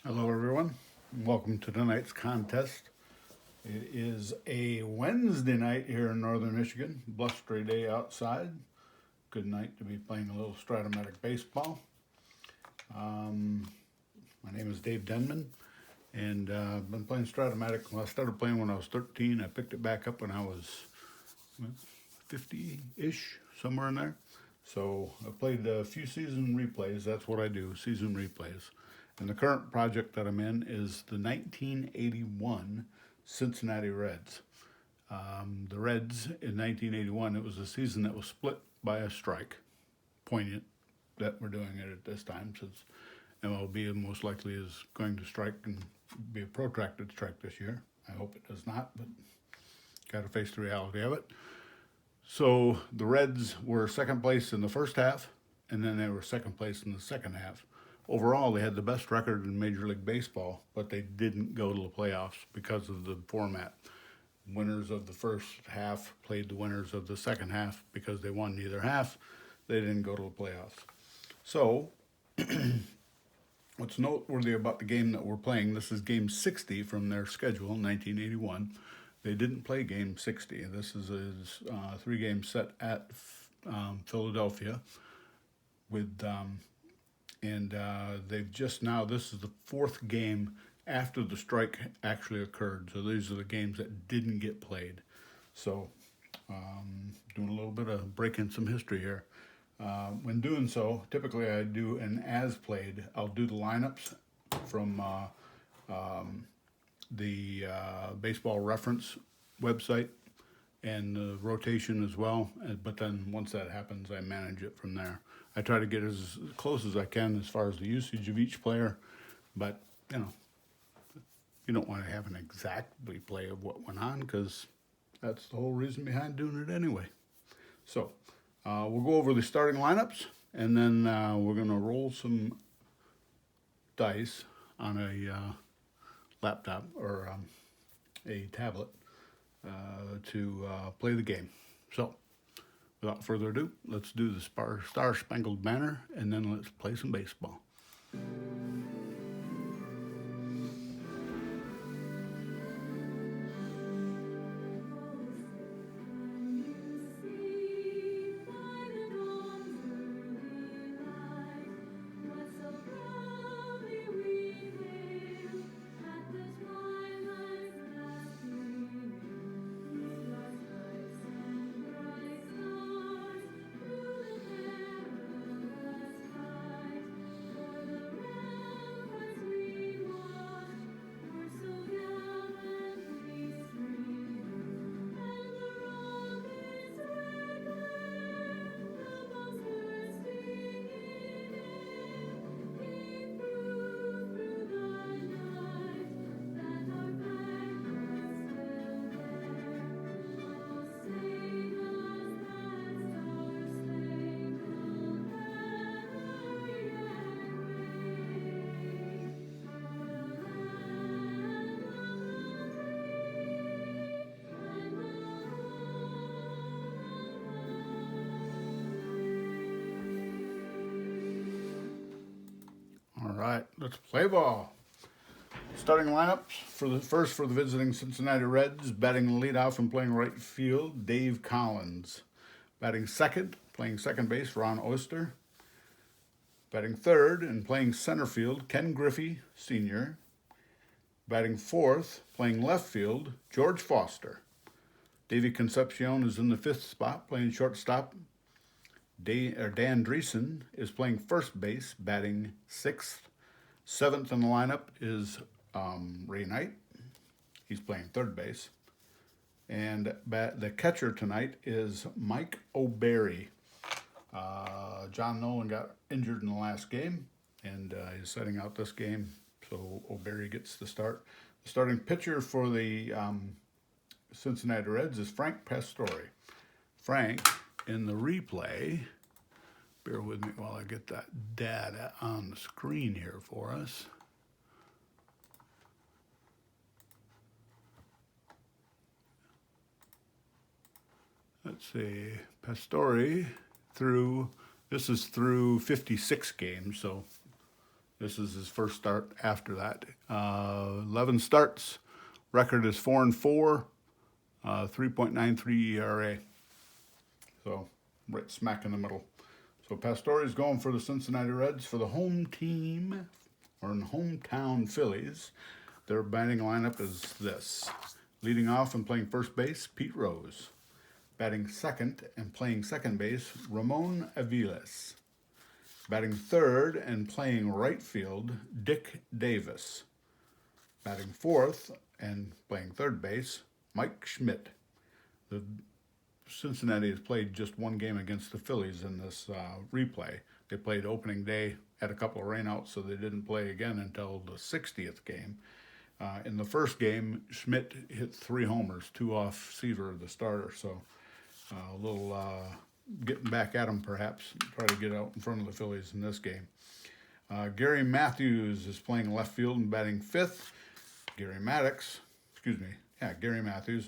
Hello, everyone. Welcome to tonight's contest. It is a Wednesday night here in northern Michigan. Blustery day outside. Good night to be playing a little Stratomatic baseball. My name is Dave Denman, and I've been playing Stratomatic. Well, I started playing when I was 13. I picked it back up when I was 50-ish, somewhere in there. So I played a few season replays. That's what I do, season replays. And the current project that I'm in is the 1981 Cincinnati Reds. The Reds in 1981, it was a season that was split by a strike. Poignant that we're doing it at this time, since MLB most likely is going to strike and be a protracted strike this year. I hope it does not, but got to face the reality of it. So the Reds were second place in the first half, and then they were second place in the second half. Overall, they had the best record in Major League Baseball, but they didn't go to the playoffs because of the format. Winners of the first half played the winners of the second half because they won neither half. They didn't go to the playoffs. So, what's noteworthy about the game that we're playing, this is game 60 from their schedule, 1981. They didn't play game 60. This is a three-game set at Philadelphia with... they've just now, this is the fourth game after the strike actually occurred. So these are the games that didn't get played. So doing a little bit of breaking some history here. When doing so, typically I do an as played. I'll do the lineups from the Baseball Reference website and the rotation as well. But then once that happens, I manage it from there. I try to get as close as I can as far as the usage of each player, but you don't want to have an exact replay of what went on, because that's the whole reason behind doing it anyway. So we'll go over the starting lineups, and then we're going to roll some dice on a laptop or a tablet to play the game. So without further ado, let's do the Star Spangled Banner, and then let's play some baseball. All right, let's play ball. Starting lineups for the visiting Cincinnati Reds. Batting leadoff and playing right field, Dave Collins. Batting second, playing second base, Ron Oyster. Batting third and playing center field, Ken Griffey Sr. Batting fourth, playing left field, George Foster. Davey Concepcion is in the fifth spot, playing shortstop. Dan Dreesen is playing first base, batting sixth. Seventh in the lineup is Ray Knight. He's playing third base. And the catcher tonight is Mike O'Berry. John Nolan got injured in the last game, and he's setting out this game, so O'Berry gets the start. The starting pitcher for the Cincinnati Reds is Frank Pastore. Frank, in the replay, bear with me while I get that data on the screen here for us. Let's see, Pastore this is through 56 games, so This is his first start after that. 11 starts. Record is 4-4. 3.93 ERA. So right smack in the middle. So Pastore is going for the Cincinnati Reds for the home team, or in hometown Phillies. Their batting lineup is this. Leading off and playing first base, Pete Rose. Batting second and playing second base, Ramon Aviles. Batting third and playing right field, Dick Davis. Batting fourth and playing third base, Mike Schmidt. The Cincinnati has played just one game against the Phillies in this replay. They played opening day, had a couple of rainouts, so they didn't play again until the 60th game. In the first game, Schmidt hit 3 homers, 2 off Seaver, the starter, so a little getting back at him perhaps, try to get out in front of the Phillies in this game. Gary Matthews is playing left field and batting 5th. Gary Matthews,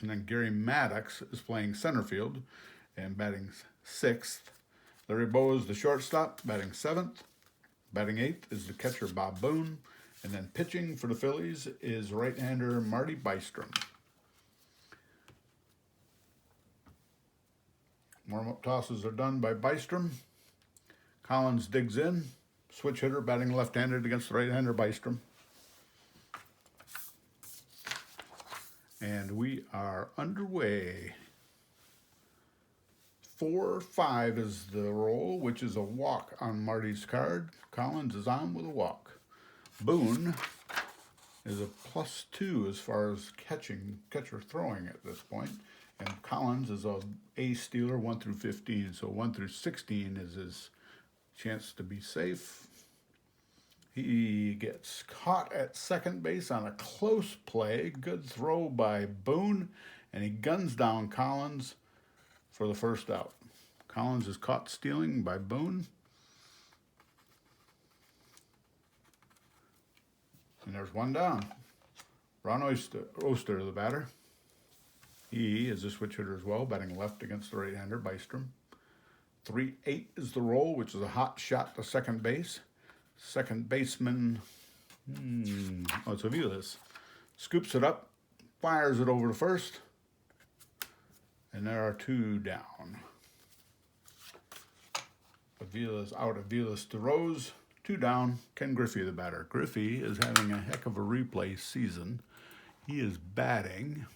and then Gary Maddox is playing center field and batting 6th. Larry Bowe is the shortstop, batting 7th. Batting 8th is the catcher Bob Boone, and then pitching for the Phillies is right-hander Marty Bystrom. Warm-up tosses are done by Bystrom. Collins digs in, switch hitter batting left-handed against the right-hander Bystrom. And we are underway. 4-5 is the roll, which is a walk on Marty's card. Collins is on with a walk. Boone is a +2 as far as catcher throwing at this point. And Collins is a ace stealer 1 through 15. So 1 through 16 is his chance to be safe. He gets caught at second base on a close play. Good throw by Boone, and he guns down Collins for the first out. Collins is caught stealing by Boone. And there's one down. Ron Oster, the batter. He is a switch hitter as well, batting left against the right-hander, Bystrom. 3-8 is the roll, which is a hot shot to second base. Second baseman, it's Aviles, scoops it up, fires it over to first, and there are 2 down. Aviles out, Aviles to Rose, 2 down. Ken Griffey, the batter. Griffey is having a heck of a replay season. He is batting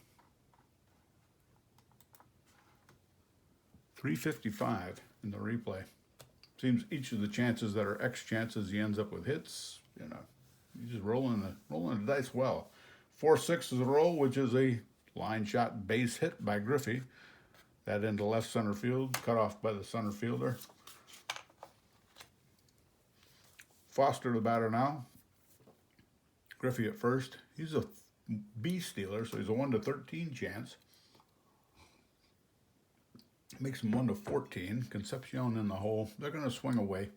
.355 in the replay. Seems each of the chances that are X chances, he ends up with hits. You know, he's just rolling the dice well. 4-6 is a roll, which is a line shot base hit by Griffey. That into left center field, cut off by the center fielder. Foster, the batter now. Griffey at first. He's a B stealer, so he's a 1 to 13 chance. Makes him 1 to 14. Concepcion in the hole. They're going to swing away.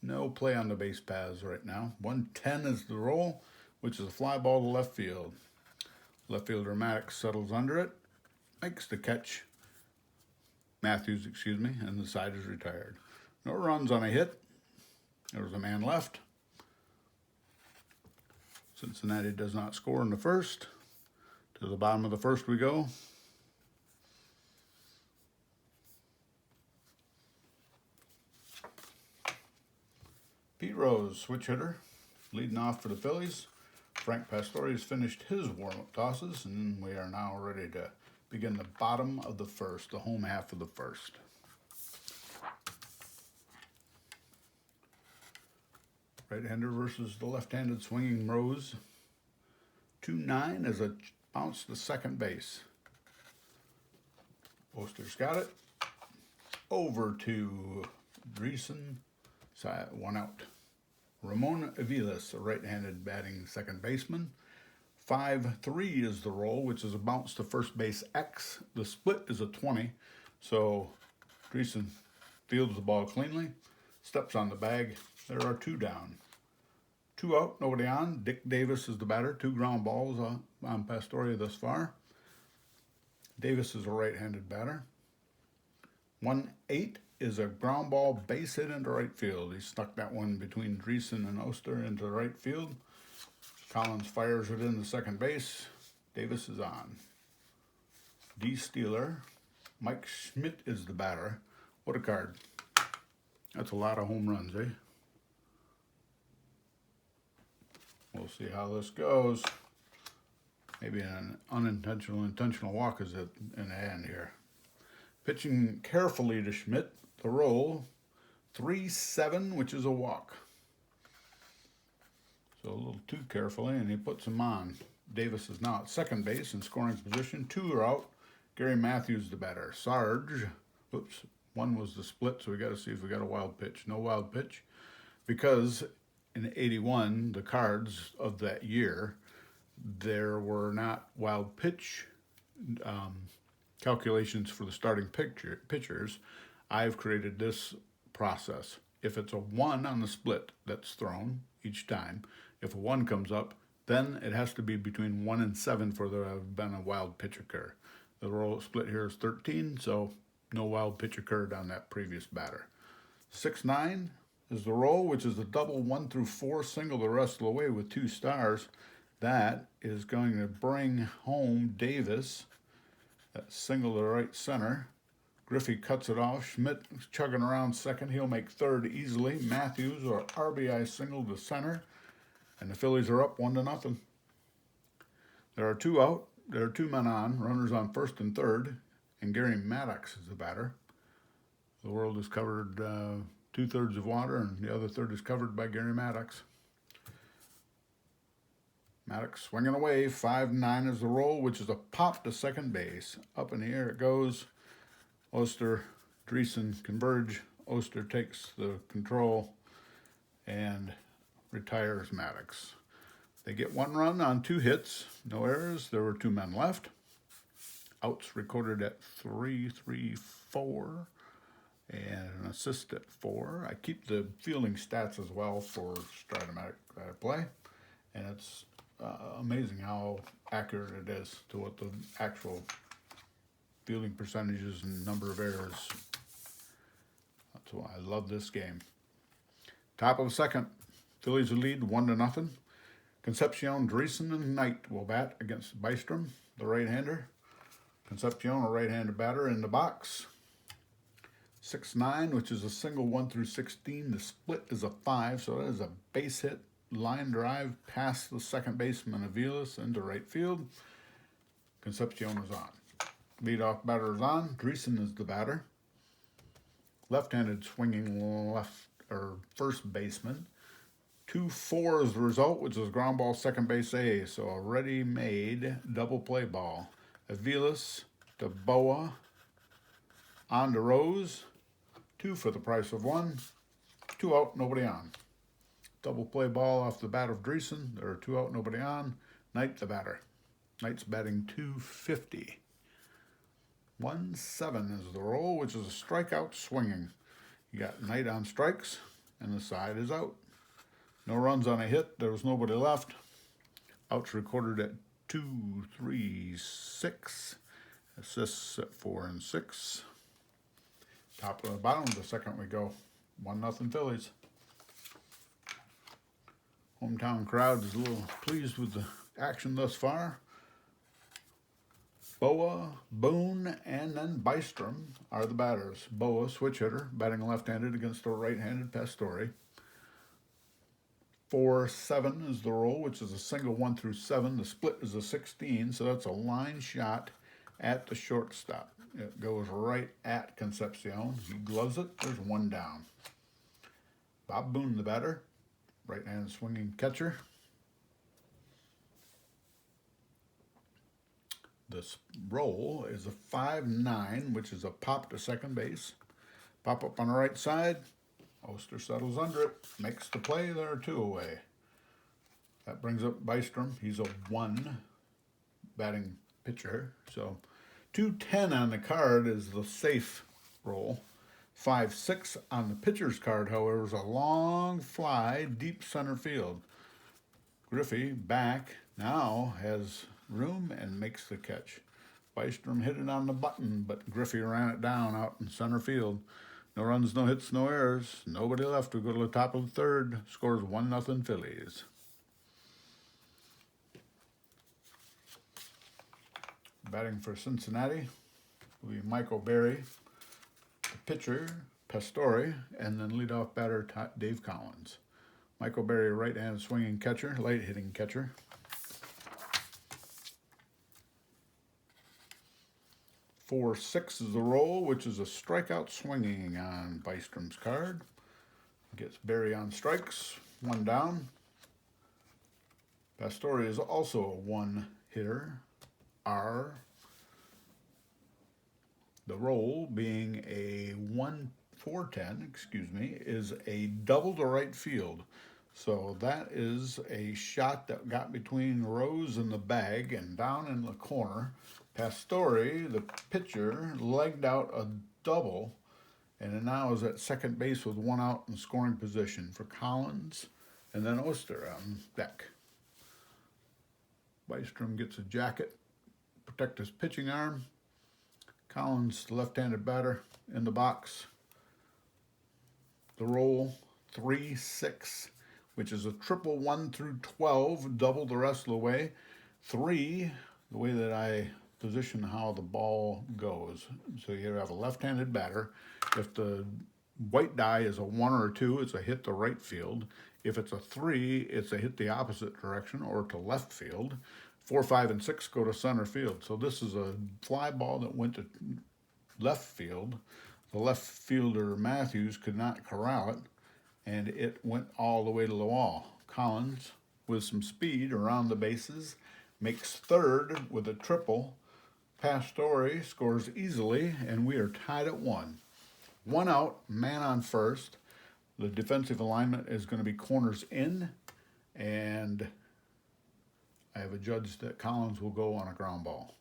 No play on the base paths right now. 110 is the roll, which is a fly ball to left field. Left fielder Maddox settles under it. Makes the catch. Matthews, and the side is retired. No runs on a hit. There was a man left. Cincinnati does not score in the first. To the bottom of the first we go. Pete Rose, switch hitter, leading off for the Phillies. Frank Pastore has finished his warm-up tosses, and we are now ready to begin the bottom of the first, the home half of the first. Right-hander versus the left-handed swinging Rose. 2-9 is a bounce to second base. Oster's got it. Over to Dreesen. 1 out. Ramon Aviles, a right-handed batting second baseman. 5-3 is the roll, which is a bounce to first base X. The split is a 20, so Dreesen fields the ball cleanly, steps on the bag. There are 2 down. 2 out, nobody on. Dick Davis is the batter. 2 ground balls on Pastore thus far. Davis is a right-handed batter. 1-8 is a ground ball base hit into right field. He stuck that one between Dreesen and Oster into right field. Collins fires it into second base. Davis is on. D. Steeler. Mike Schmidt is the batter. What a card. That's a lot of home runs, eh? We'll see how this goes. Maybe an intentional walk is in the end here. Pitching carefully to Schmidt. The roll, 3-7, which is a walk. So a little too carefully, and he puts him on. Davis is now at second base in scoring position. 2 are out. Gary Matthews the batter. Sarge, oops, 1 was the split, so we got to see if we got a wild pitch. No wild pitch, because in 81, the cards of that year, there were not wild pitch calculations for the starting pitchers. I've created this process. If it's a 1 on the split that's thrown each time, if a 1 comes up, then it has to be between 1 and 7 for there to have been a wild pitch occur. The roll split here is 13, so no wild pitch occurred on that previous batter. 6-9 is the roll, which is a double 1 through 4 single the rest of the way with 2 stars. That is going to bring home Davis. That single to right center. Griffey cuts it off. Schmidt is chugging around second. He'll make third easily. Matthews or RBI single to center. And the Phillies are up 1-0. There are 2 out. There are 2 men on. Runners on first and third. And Gary Maddox is the batter. The world is covered 2/3 of water, and the other third is covered by Gary Maddox. Maddox swinging away. 5-9 is the roll, which is a pop to second base. Up in the air it goes. Oster, Dreesen converge. Oster takes the control and retires Maddox. They get 1 run on 2 hits. No errors. There were 2 men left. Outs recorded at 3-3-4. And an assist at 4. I keep the fielding stats as well for Stratomatic play. And it's amazing how accurate it is to what the actual fielding percentages and number of errors. That's why I love this game. Top of the second, Phillies lead 1-0. Concepcion, Dreesen, and Knight will bat against Bystrom, the right-hander. Concepcion, a right-handed batter, in the box. 6-9, which is a single 1 through 16. The split is a 5, so that is a base hit. Line drive past the second baseman Aviles into right field. Concepcion is on. Leadoff batter is on. Dreesen is the batter. Left-handed swinging first baseman. 2-4 is the result, which is ground ball second base A. So a ready-made double play ball. Aviles to Boa. On to Rose. 2 for the price of 1. 2 out, nobody on. Double play ball off the bat of Dreesen. There are 2 out, nobody on. Knight the batter. Knight's batting .250. 1-7 is the roll, which is a strikeout swinging. You got Knight on strikes, and the side is out. No runs on a hit. There was nobody left. Outs recorded at 2, 3, 6. Assists at 4 and 6. Top of the bottom of the second we go. 1-0 Phillies. Hometown crowd is a little pleased with the action thus far. Boa, Boone, and then Bystrom are the batters. Boa, switch hitter, batting left-handed against the right-handed Pastore. 4-7 is the roll, which is a single 1 through 7. The split is a 16, so that's a line shot at the shortstop. It goes right at Concepcion. He gloves it. There's 1 down. Bob Boone, the batter. Right-hand swinging catcher. This roll is a 5-9, which is a pop to second base. Pop up on the right side. Oster settles under it. Makes the play. There are 2 away. That brings up Bystrom. He's a 1 batting pitcher. So 2-10 on the card is the safe roll. 5-6 on the pitcher's card, however, is a long fly deep center field. Griffey back now has room and makes the catch. Bystrom hit it on the button, but Griffey ran it down out in center field. No runs, no hits, no errors. Nobody left. We go to the top of the third. Scores 1-0 Phillies. Batting for Cincinnati will be Michael Berry, the pitcher, Pastore, and then leadoff batter Dave Collins. Michael Berry, right-hand swinging catcher, light-hitting catcher. 4-6 is the roll, which is a strikeout swinging on Bystrom's card. Gets Berry on strikes, 1 down. Pastore is also a 1-hitter. R. The roll being a 4-10, is a double to right field. So that is a shot that got between Rose and the bag and down in the corner. Pastore, the pitcher, legged out a double and now is at second base with 1 out in scoring position for Collins and then Oster on deck. Bystrom gets a jacket, protect his pitching arm. Collins, the left-handed batter, in the box. The roll, 3-6, which is a triple 1 through 12, double the rest of the way. 3, the way that I position how the ball goes. So you have a left-handed batter. If the white die is a 1 or a 2, it's a hit to right field. If it's a 3, it's a hit the opposite direction or to left field. 4, 5, and 6 go to center field. So this is a fly ball that went to left field. The left fielder, Matthews, could not corral it, and it went all the way to the wall. Collins, with some speed around the bases, makes third with a triple. Pastore scores easily, and we are tied at 1. 1 out, man on first. The defensive alignment is going to be corners in, and I have adjudged that Collins will go on a ground ball.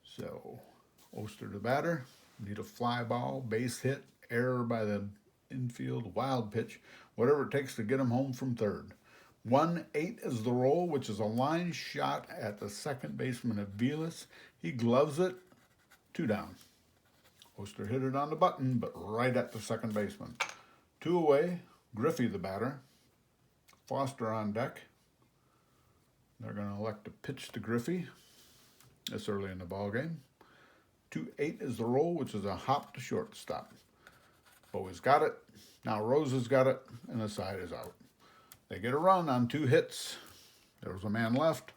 So, Oster the batter, need a fly ball, base hit, error by the infield, wild pitch, whatever it takes to get him home from third. 1-8 is the roll, which is a line shot at the second baseman of Vilas. He gloves it, 2 down. Oster hit it on the button, but right at the second baseman. 2 away, Griffey the batter. Foster on deck. They're going to elect to pitch to Griffey. That's early in the ball game. 2-8 is the roll, which is a hop to shortstop. Bowie's got it. Now Rose has got it, and the side is out. They get a run on 2 hits. There was a man left.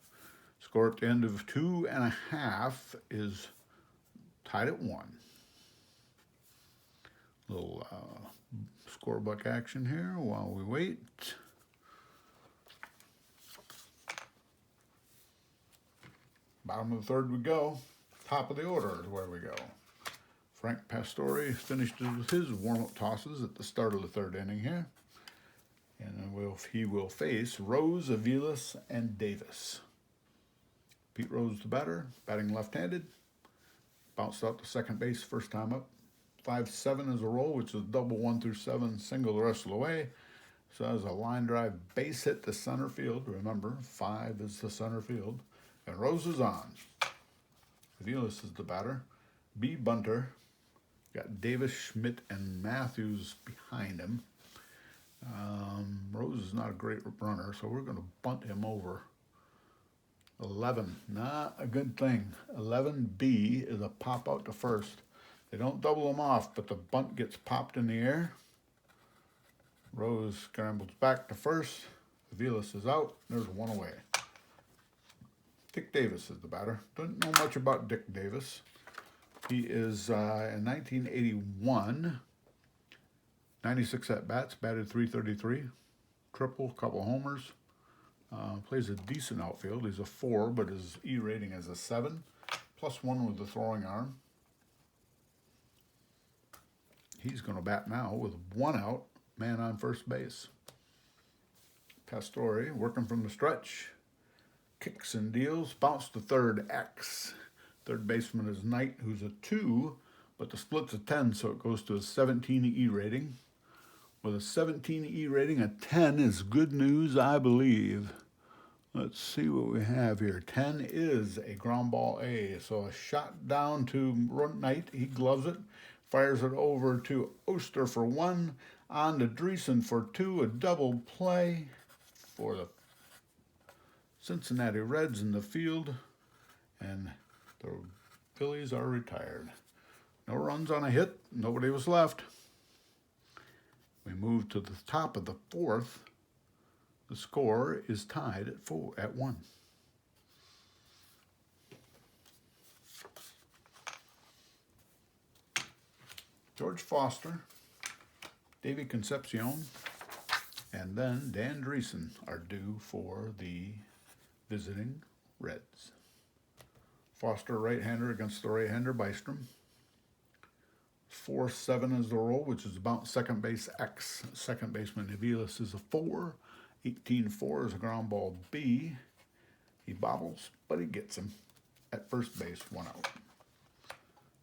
Score at the end of 2.5 is tied at 1. Little scorebook action here while we wait. Bottom of the third we go. Top of the order is where we go. Frank Pastore finished his warm-up tosses at the start of the third inning here. And then he will face Rose, Avilas, and Davis. Pete Rose, the batter, batting left-handed. Bounced out to second base first time up. 5-7 is a roll, which is double 1 through 7, single the rest of the way. So that's a line drive base hit to center field. Remember, 5 is the center field. And Rose is on. Avilas is the batter. B. Bunter. Got Davis, Schmidt, and Matthews behind him. Rose is not a great runner, so we're going to bunt him over. 11, not a good thing. 11B is a pop out to first. They don't double him off, but the bunt gets popped in the air. Rose scrambles back to first. Avilas is out. There's 1 away. Dick Davis is the batter. Don't know much about Dick Davis. He is in 1981, 96 at-bats, batted .333, triple, couple homers. Plays a decent outfield. He's a 4, but his E rating is a 7, +1 with the throwing arm. He's going to bat now with 1 out, man on first base. Pastore working from the stretch. Kicks and deals, bounce to third, X. Third baseman is Knight, who's a 2, but the split's a 10, so it goes to a 17 E rating. With a 17 E rating, a 10 is good news, I believe. Let's see what we have here. 10 is a ground ball A, so a shot down to Knight. He gloves it. Fires it over to Oster for 1. On to Dreesen for 2. A double play for the Cincinnati Reds in the field. And the Phillies are retired. No runs on a hit. Nobody was left. We move to the top of the 4th. The score is tied at 1. George Foster, Davey Concepcion, and then Dan Dreesen are due for the visiting Reds. Foster, right-hander against the right-hander, Bystrom. 4-7 is the roll, which is about second base X. Second baseman Aviles is a 4. 18-4 is a ground ball B. He bobbles, but he gets him at first base, 1 out.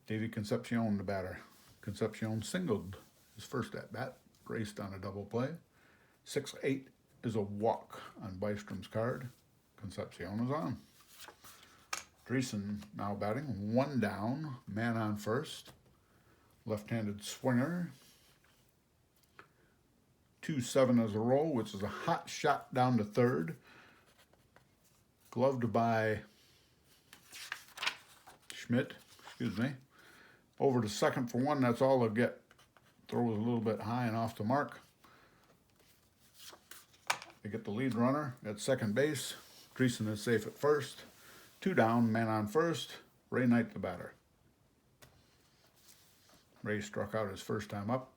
Davey Concepcion, the batter. Concepcion singled his first at-bat, raced on a double play. 6-8 is a walk on Bystrom's card. Concepcion is on. Dreesen now batting, 1 down, man on first. Left-handed swinger. 2-7 is a roll, which is a hot shot down to third. Gloved by Schmidt, over to second for 1. That's all they'll get. Throws a little bit high and off the mark. They get the lead runner at second base. Dreesen is safe at first. 2 down, man on first. Ray Knight, the batter. Ray struck out his first time up.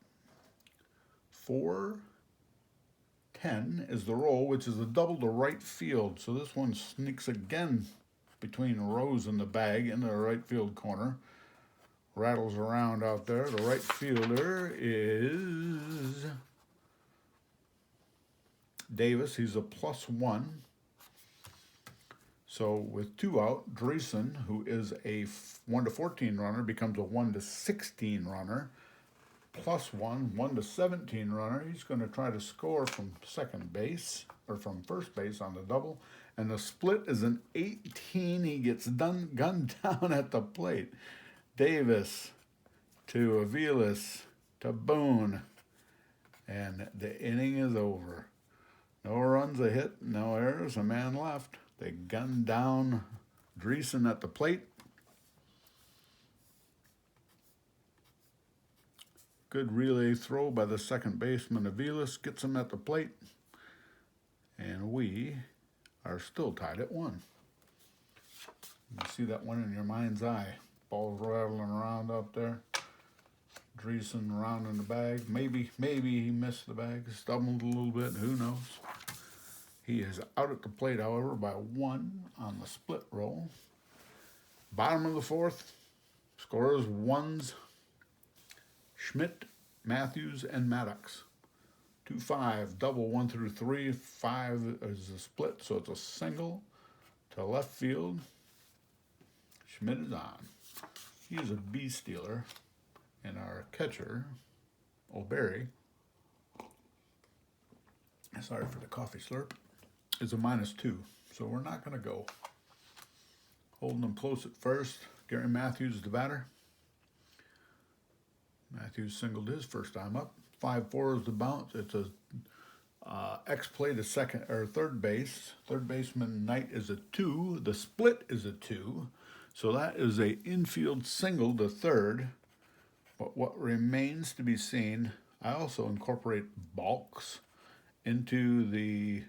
4-10 is the roll, which is a double to right field. So this one sneaks again between rows in the bag into the right field corner. Rattles around out there. The right fielder is Davis. He's a +1. So with 2 out, Dreesen, who is a 1-14 runner, becomes a 1-16 runner. +1, 1-17 runner. He's going to try to score from second base, or from first base on the double. And the split is an 18. He gets gunned down at the plate. Davis to Aviles to Boone. And the inning is over. No runs a hit, no errors, a man left. They gunned down Dreesen at the plate. Good relay throw by the second baseman. Aviles gets him at the plate. And we are still tied at 1. You see that one in your mind's eye. Ball's rattling around out there. Dreesen around in the bag. Maybe he missed the bag, stumbled a little bit, who knows. He is out at the plate, however, by 1 on the split roll. Bottom of the 4th, scorers 1s, Schmidt, Matthews, and Maddox. 2-5, double 1 through 3. 5 is a split, so it's a single to left field. Schmidt is on. He is a B stealer, and our catcher, O'Berry, sorry for the coffee slurp, is a -2. So we're not going to go. Holding them close at first. Gary Matthews, the batter. Matthews singled his first time up. 5-4 is the bounce. It's a X play to second or third base. Third baseman Knight is a 2. The split is a 2. So that is a infield single to third. But what remains to be seen, I also incorporate balks into the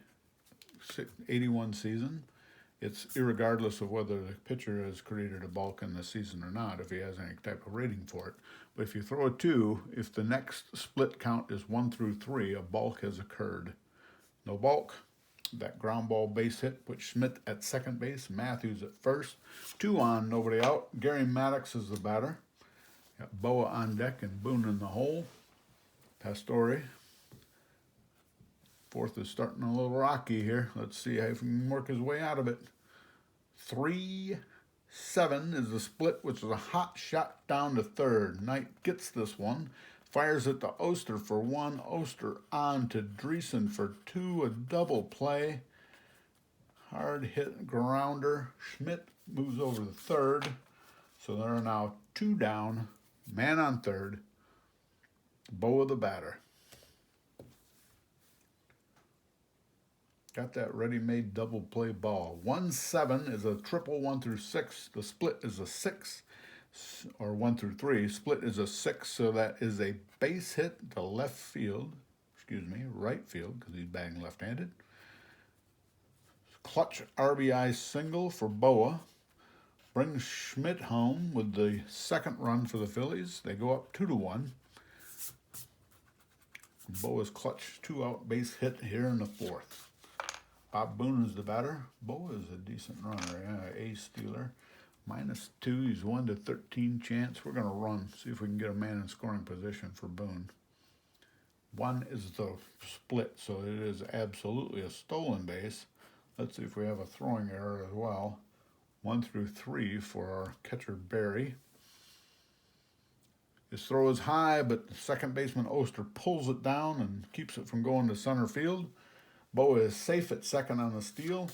81 season. It's irregardless of whether the pitcher has created a balk in the season or not, if he has any type of rating for it. But if you throw a 2, if the next split count is 1 through 3, a balk has occurred. No balk. That ground ball base hit puts Schmidt at second base, Matthews at first. 2 on, nobody out. Gary Maddox is the batter. Got Boa on deck and Boone in the hole. Pastore. 4th is starting a little rocky here. Let's see how he can work his way out of it. 3-7 is the split, which is a hot shot down to third. Knight gets this one. Fires it to Oster for 1. Oster on to Dreesen for 2. A double play. Hard hit grounder. Schmidt moves over to third. So there are now 2 down. Man on third. Boa the batter. Got that ready-made double play ball. 1-7 is a triple 1 through 6. The split is a 6, or 1 through 3. Split is a 6, so that is a base hit to left field. Excuse me, right field, because he's batting left-handed. Clutch RBI single for Boa. Brings Schmidt home with the second run for the Phillies. They go up 2-1. Boa's clutch 2-out base hit here in the fourth. Bob Boone is the batter. Boa is a decent runner, yeah, ace stealer. -2, he's 1-13 chance. We're going to run, see if we can get a man in scoring position for Boone. 1 is the split, so it is absolutely a stolen base. Let's see if we have a throwing error as well. 1 through 3 for our catcher Barry. His throw is high, but second baseman Oster pulls it down and keeps it from going to center field. Boa is safe at second on the steal.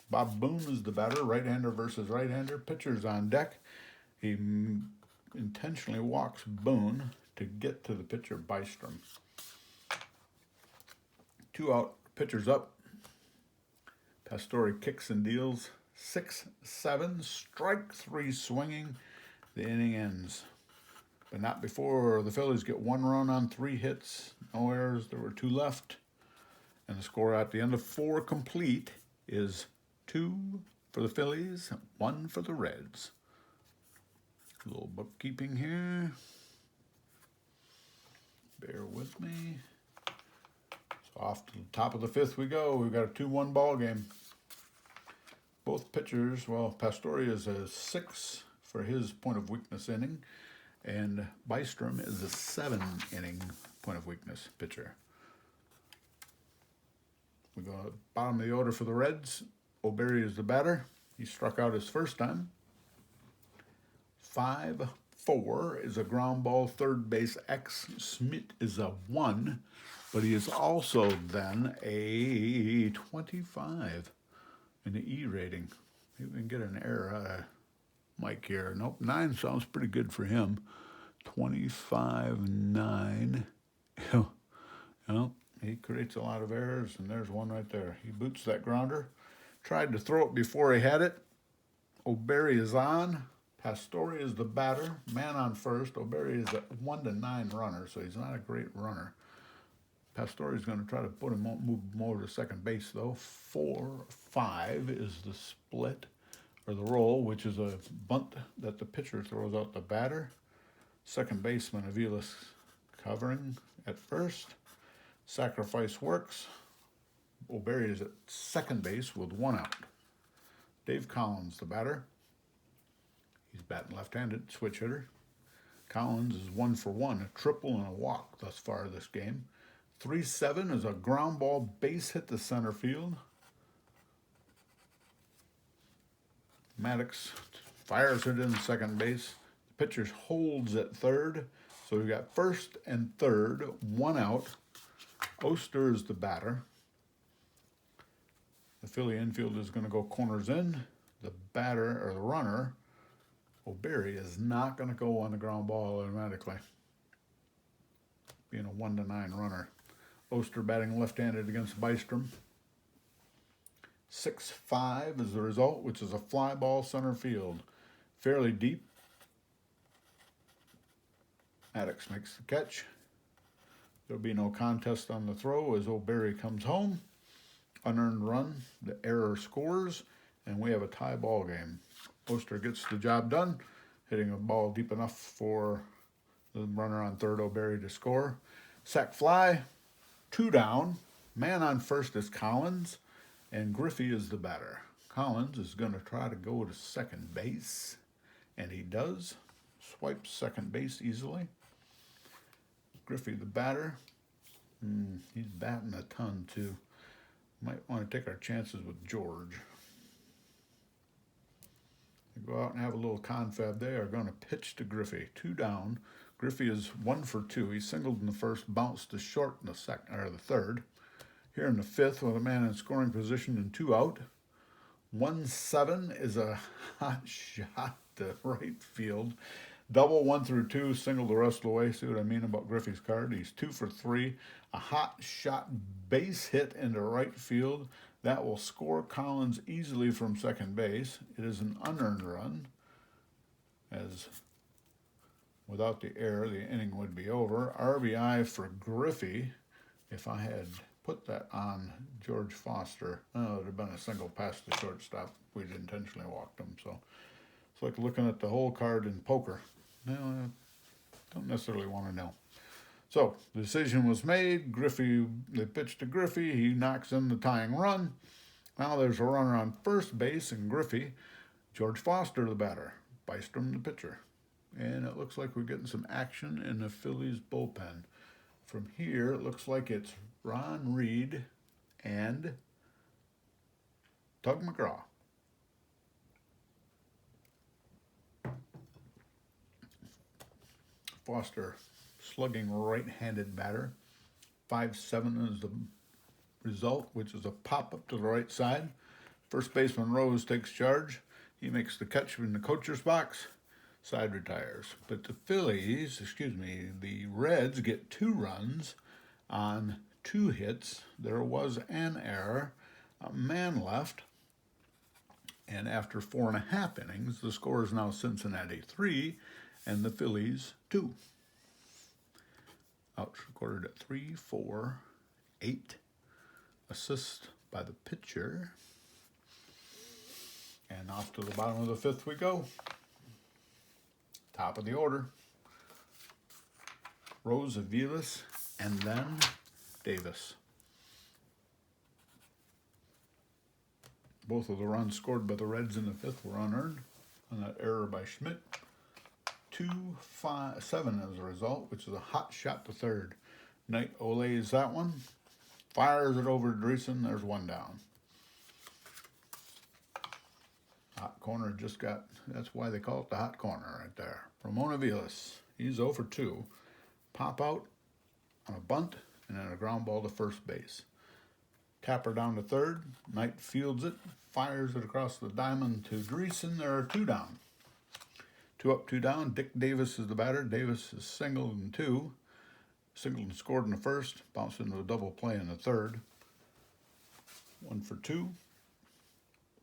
Bob Boone is the batter, right-hander versus right-hander. Pitcher's on deck. He intentionally walks Boone to get to the pitcher, Bystrom. 2 out, pitcher's up. Pastore kicks and deals. 6-7, strike 3 swinging. The inning ends. But not before the Phillies get 1 run on 3 hits. No errors, there were 2 left. And the score at the end of 4 complete is 2 for the Phillies, 1 for the Reds. A little bookkeeping here. Bear with me. So off to the top of the 5th we go. We've got a 2-1 ball game. Both pitchers, well, Pastore is a 6 for his point of weakness inning, and Bystrom is a 7-inning point of weakness pitcher. We go to the bottom of the order for the Reds. O'Berry is the batter. He struck out his first time. 5-4 is a ground ball, third base X. Schmidt is a 1, but he is also then a 25 in the E rating. Maybe we can get an error out of Mike here. Nope, 9 sounds pretty good for him. 25-9. Well, he creates a lot of errors, and there's one right there. He boots that grounder. Tried to throw it before he had it. O'Berry is on. Pastore is the batter. Man on first. O'Berry is a 1-9 runner, so he's not a great runner. Pastore is going to try to move him over to second base, though. 4-5 is the split, or the roll, which is a bunt that the pitcher throws out the batter. Second baseman Avila's covering at first. Sacrifice works. O'Berry is at second base with 1 out. Dave Collins, the batter. He's batting left-handed, switch hitter. Collins is 1 for 1, a triple and a walk thus far this game. 3-7 is a ground ball base hit to center field. Maddox fires it in second base. The pitcher holds at third. So we've got first and third, 1 out. Oster is the batter. The Philly infield is going to go corners in. The batter, or the runner, O'Berry, is not going to go on the ground ball automatically, being a 1-9 runner. Oster batting left-handed against Bystrom. 6-5 is the result, which is a fly ball center field. Fairly deep. Maddox makes the catch. There'll be no contest on the throw as O'Berry comes home. Unearned run, the error scores, and we have a tie ball game. Oster gets the job done, hitting a ball deep enough for the runner on third, O'Berry, to score. Sac fly, 2 down. Man on first is Collins, and Griffey is the batter. Collins is going to try to go to second base, and he does. Swipes second base easily. Griffey, the batter, he's batting a ton too. Might want to take our chances with George. We go out and have a little confab. They are going to pitch to Griffey. 2 down. Griffey is 1 for 2. He singled in the first, bounced to short in the second, or the third. Here in the 5th, with a man in scoring position and 2 out. 1-7 is a hot shot to right field. Double 1 through 2, single the rest of the way. See what I mean about Griffey's card? He's 2 for 3. A hot shot base hit into right field. That will score Collins easily from second base. It is an unearned run, as without the error, the inning would be over. RBI for Griffey. If I had put that on George Foster, it would have been a single past the shortstop. We'd intentionally walked him. So it's like looking at the whole card in poker. No, I don't necessarily want to know. So the decision was made. They pitched to Griffey. He knocks in the tying run. Now there's a runner on first base, and Griffey, George Foster the batter, Bystrom the pitcher. And it looks like we're getting some action in the Phillies bullpen. From here, it looks like it's Ron Reed and Tug McGraw. Foster, slugging right-handed batter. 5-7 is the result, which is a pop-up to the right side. First baseman Rose takes charge. He makes the catch in the coacher's box. Side retires. But the Reds get 2 runs on 2 hits. There was an error. A man left. And after 4.5 innings, the score is now Cincinnati 3 and the Phillies 2. Outs recorded at 3, 4, 8. Assist by the pitcher. And off to the bottom of the 5th we go. Top of the order. Rose, Aviles, and then Davis. Both of the runs scored by the Reds in the 5th were unearned on that error by Schmidt. 2-7 as a result, which is a hot shot to third. Knight olays that one. Fires it over to Dreesen. There's 1 down. Hot corner that's why they call it the hot corner right there. Ramon Aviles, he's 0 for 2. Pop out on a bunt and then a ground ball to first base. Tapper down to third. Knight fields it, fires it across the diamond to Dreesen. There are 2 down. 2 up, 2 down. Dick Davis is the batter. Davis is singled in 2. Singleton scored in the first, bounced into a double play in the third. 1 for 2.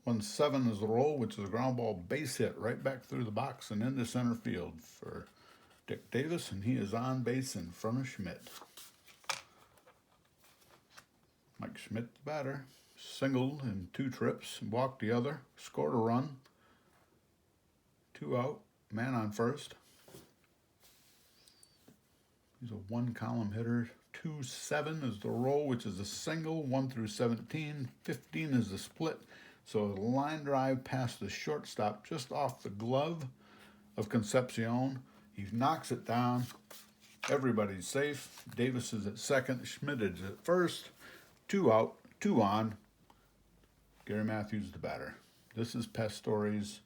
1-7 is the roll, which is a ground ball base hit right back through the box and into center field for Dick Davis, and he is on base in front of Schmidt. Mike Schmidt, the batter, singled in 2 trips, walked the other, scored a run. 2 out, man on first. He's a 1-column hitter. 2-7 is the roll, which is a single. 1 through 17. 15 is the split. So a line drive past the shortstop, just off the glove of Concepcion. He knocks it down. Everybody's safe. Davis is at second. Schmidt is at first. 2 out, 2 on. Gary Matthews the batter. This is Pastore's.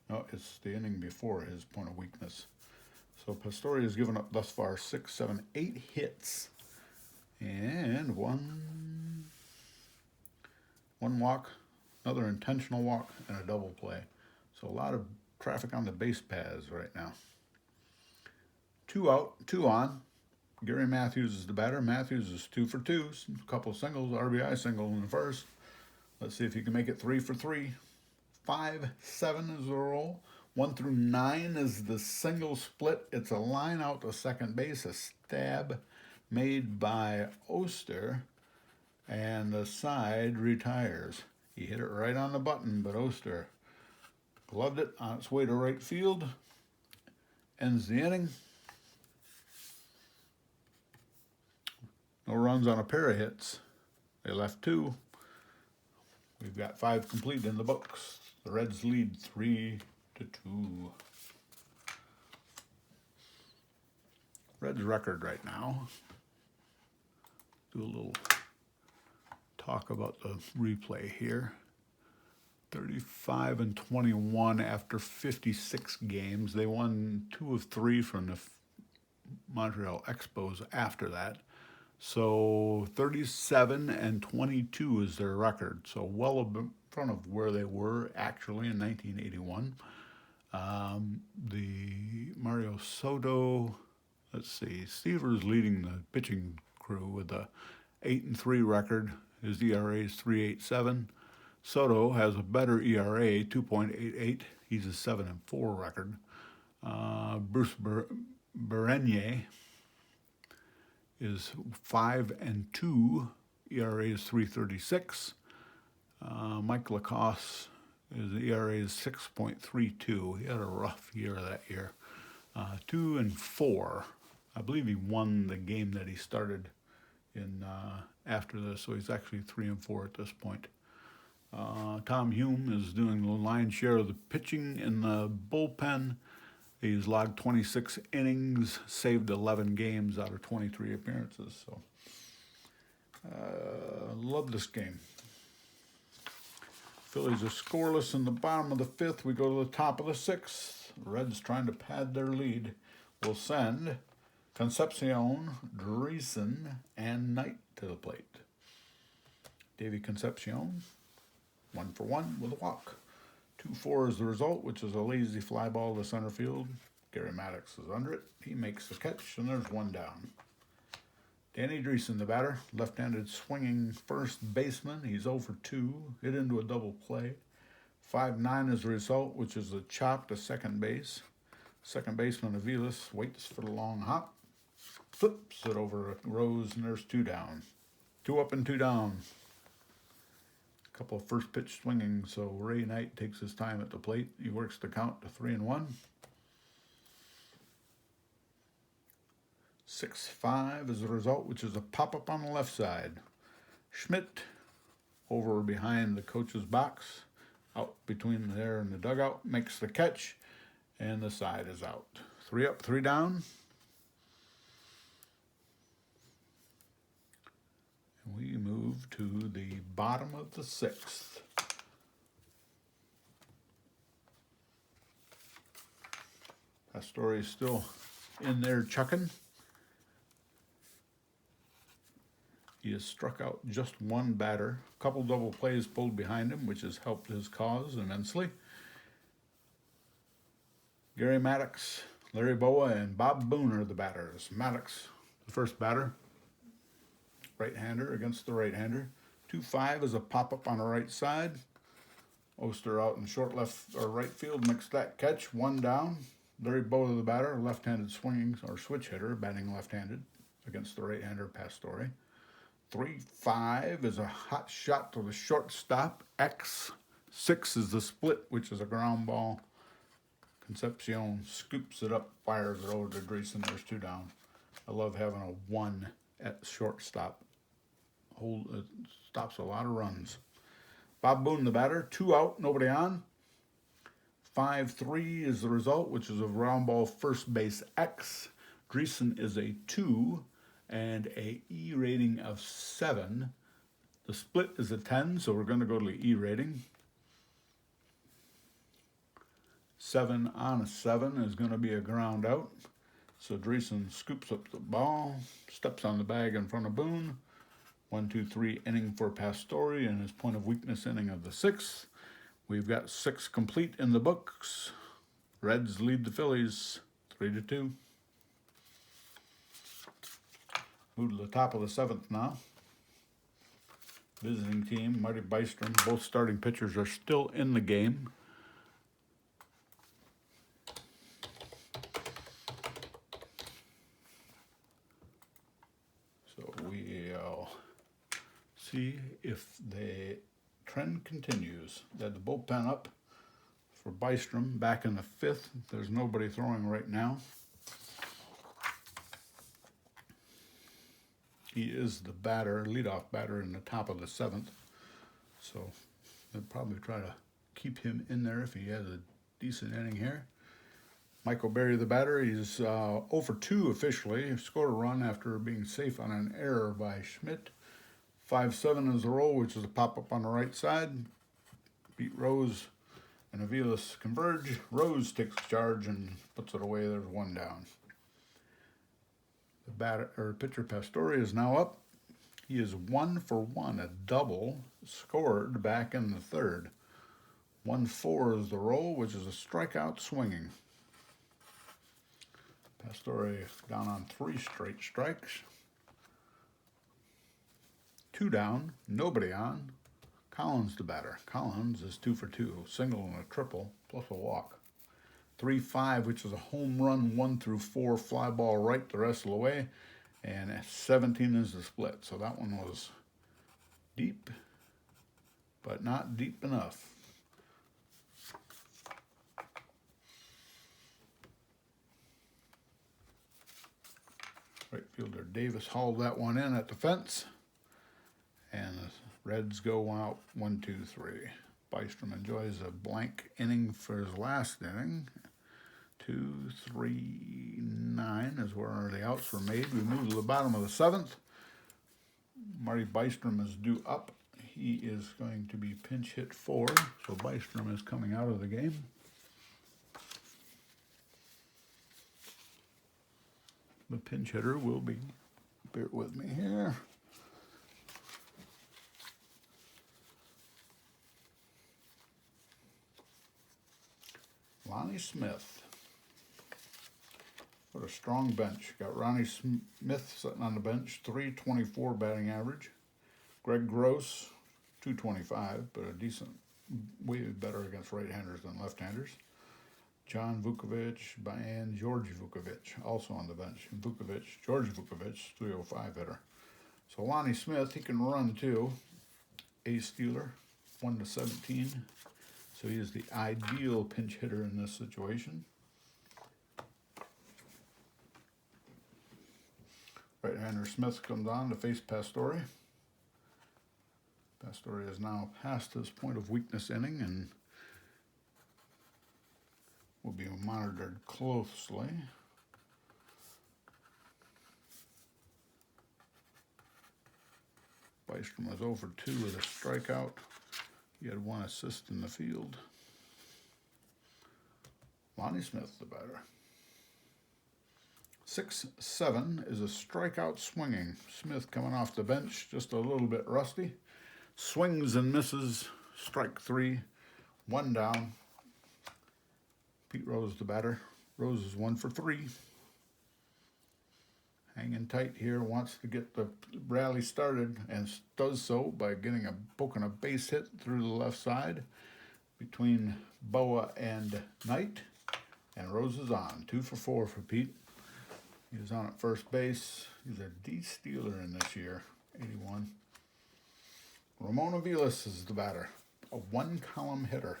No, it's the inning before his point of weakness. So Pastore has given up thus far 6, 7, 8 hits. And one walk, another intentional walk, and a double play. So a lot of traffic on the base paths right now. 2 out, 2 on. Gary Matthews is the batter. Matthews is 2 for 2. A couple of singles, RBI single in the first. Let's see if he can make it 3 for 3. 5-7 is the roll. 1 through 9 is the single split. It's a line out to second base, a stab made by Oster, and the side retires. He hit it right on the button, but Oster gloved it on its way to right field. Ends the inning. No runs on a pair of hits. They left 2. We've got 5 complete in the books. The Reds lead 3-2. Reds record right now. Do a little talk about the replay here. 35-21 after 56 games. They won 2 of 3 from the Montreal Expos after that. So 37-22 is their record. So well in front of where they were actually in 1981. The Mario Soto, let's see, Seaver's leading the pitching crew with a 8-3 record. His ERA is 3.87. Soto has a better ERA, 2.88. He's a 7-4 record. Bruce Berenier is 5-2. ERA is 3.36. Mike Lacoste, his ERA is 6.32. He had a rough year that year. 2-4. I believe he won the game that he started in after this, so he's actually 3-4 at this point. Tom Hume is doing the lion's share of the pitching in the bullpen. He's logged 26 innings, saved 11 games out of 23 appearances. So, love this game. Phillies are scoreless in the bottom of the fifth. We go to the top of the sixth. Reds trying to pad their lead. Will send Concepcion, Dreesen, and Knight to the plate. Davy Concepcion, 1-for-1 with a walk. 2-4 is the result, which is a lazy fly ball to center field. Gary Maddox is under it. He makes the catch, and there's one down. Danny Dreesen, the batter, left-handed swinging first baseman. He's 0-for-2, hit into a double play. 5-9 is the result, which is a chop to second base. Second baseman Aviles waits for the long hop, flips it over Rose, and there's two down. 2 up and 2 down. A couple of first pitch swinging, so Ray Knight takes his time at the plate. He works the count to 3-1. 6-5 is the result, which is a pop-up on the left side. Schmidt over behind the coach's box, out between there and the dugout, makes the catch, and the side is out. 3 up, 3 down. And we move to the bottom of the sixth. Pastore is still in there chucking. He has struck out just one batter. A couple double plays pulled behind him, which has helped his cause immensely. Gary Maddox, Larry Boa, and Bob Boone are the batters. Maddox, the first batter, right-hander against the right-hander. 2-5 is a pop-up on the right side. Oster out in short left or right field makes that catch. One down. Larry Boa, the batter, left-handed swinging or switch hitter, batting left-handed against the right-hander Pastore. 3-5 is a hot shot to the shortstop. X6 is the split, which is a ground ball. Concepcion scoops it up, fires it over to Dreesen. There's two down. I love having a 1 at shortstop. It stops a lot of runs. Bob Boone, the batter, 2 out, nobody on. 5-3 is the result, which is a ground ball first base X. Dreesen is a 2 and a E rating of 7. The split is a 10, so we're going to go to the E rating. 7 on a 7 is going to be a ground out. So Dreesen scoops up the ball, steps on the bag in front of Boone. 1-2-3 inning for Pastore and his point of weakness inning of the 6th. We've got 6 complete in the books. Reds lead the Phillies 3-2. Move to the top of the 7th now. Visiting team, Marty Bystrom. Both starting pitchers are still in the game. So we'll see if the trend continues. They had the bullpen up for Bystrom back in the 5th. There's nobody throwing right now. He is the batter, leadoff batter in the top of the 7th. So they'll probably try to keep him in there if he has a decent inning here. Michael Berry, the batter, he's 0-for-2 officially. He scored a run after being safe on an error by Schmidt. 5-7 is the roll, which is a pop-up on the right side. Beat Rose and Aviles converge. Rose takes charge and puts it away. There's one down. The pitcher Pastore is now up. He is 1-for-1, a double, scored back in the 3rd. 1-4 is the roll, which is a strikeout swinging. Pastore down on 3 straight strikes. 2 down, nobody on. Collins the batter. Collins is 2 for 2, single and a triple, plus a walk. 3-5, which is a home run, 1 through 4, fly ball right the rest of the way, and 17 is the split. So that one was deep, but not deep enough. Right fielder Davis hauled that one in at the fence, and the Reds go out 1-2-3. Bystrom enjoys a blank inning for his last inning. 2, 3, 9 is where the outs were made. We move to the bottom of the 7th. Marty Bystrom is due up. He is going to be pinch hit 4, so Bystrom is coming out of the game. The pinch hitter will be, bear with me here, Lonnie Smith. What a strong bench. Got Ronnie Smith sitting on the bench, 324 batting average. Greg Gross, 225, but a decent, way better against right-handers than left-handers. John Vukovic and George Vukovic, also on the bench. George Vukovic, 305 hitter. So Lonnie Smith, he can run too. Ace stealer, 1-17. So he is the ideal pinch hitter in this situation. Right-hander Smith comes on to face Pastore. Pastore is now past his point of weakness inning and will be monitored closely. Bystrom was 0 for 2 with a strikeout. He had 1 assist in the field. Lonnie Smith, the batter. 6-7 is a strikeout swinging. Smith coming off the bench, just a little bit rusty. Swings and misses, strike 3, 1 down. Pete Rose, the batter. Rose is 1 for 3. Hanging tight here, wants to get the rally started, and does so by poking a base hit through the left side between Boa and Knight. And Rose is on, 2 for 4 for Pete. He was on at first base. He's a D stealer in this year, 81. Ramon Aviles is the batter, a 1-column hitter.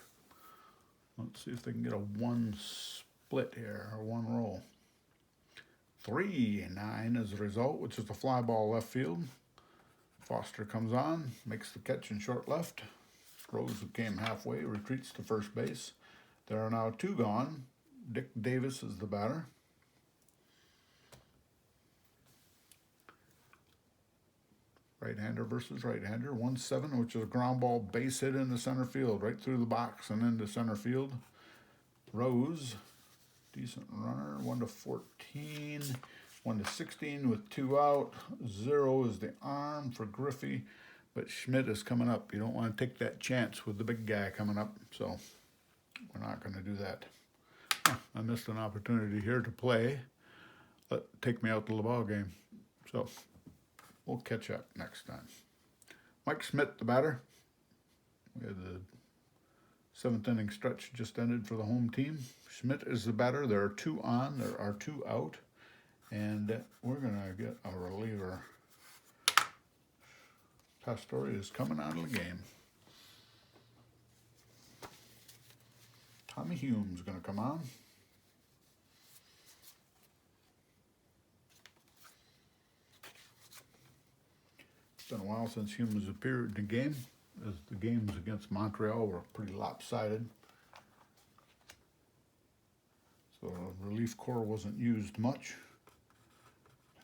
Let's see if they can get a 1 split here, or 1 roll. 3-9 is the result, which is a fly ball left field. Foster comes on, makes the catch in short left. Rose, who came halfway, retreats to first base. There are now 2 gone. Dick Davis is the batter. Right-hander versus right-hander, 1-7, which is a ground ball base hit into center field, right through the box and into center field. Rose, decent runner, 1-14, 1-16 with 2 out. 0 is the arm for Griffey, but Schmidt is coming up. You don't want to take that chance with the big guy coming up, so we're not going to do that. I missed an opportunity here to play. Take me out to the ball game. So we'll catch up next time. Mike Schmidt, the batter. We had the 7th inning stretch just ended for the home team. Schmidt is the batter. There are 2 on. There are 2 out. And we're going to get a reliever. Pastore is coming out of the game. Tommy Hume's going to come on. It's been a while since Hume has appeared in the game, as the games against Montreal were pretty lopsided. So the relief corps wasn't used much.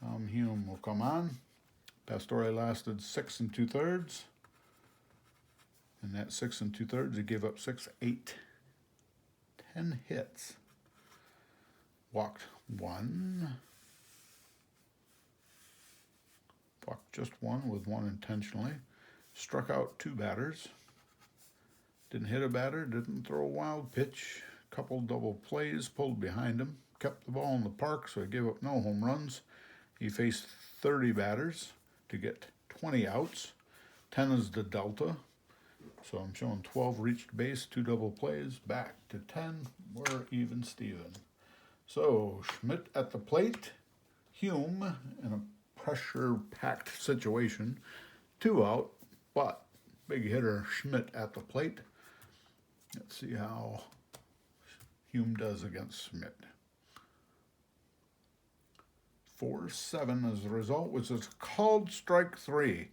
Tom Hume will come on. Pastore lasted 6 2/3. And that 6 2/3, he gave up 6, 8, 10 hits. Walked 1. Walked just 1 with 1 intentionally. Struck out 2 batters. Didn't hit a batter, didn't throw a wild pitch. Couple double plays pulled behind him. Kept the ball in the park, so he gave up no home runs. He faced 30 batters to get 20 outs. 10 is the delta. So I'm showing 12 reached base, 2 double plays, back to 10. We're even Steven. So Schmidt at the plate, Hume in a pressure-packed situation, 2 out, but big hitter Schmidt at the plate. Let's see how Hume does against Schmidt. 4-7 is the result, which is called strike 3.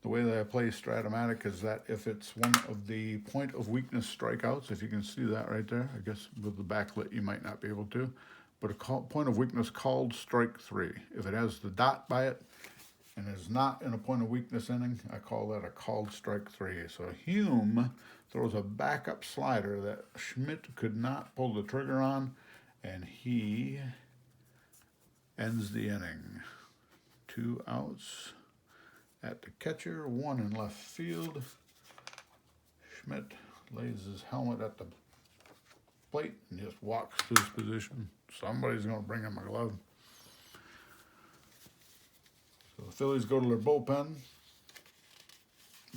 The way that I play Stratomatic is that if it's one of the point of weakness strikeouts, if you can see that right there, I guess with the backlit you might not be able to, but a point of weakness called strike 3. If it has the dot by it and is not in a point of weakness inning, I call that a called strike 3. So Hume throws a backup slider that Schmidt could not pull the trigger on, and he ends the inning. 2 outs at the catcher, 1 in left field. Schmidt lays his helmet at the plate and just walks to his position. Somebody's going to bring him a glove. So the Phillies go to their bullpen.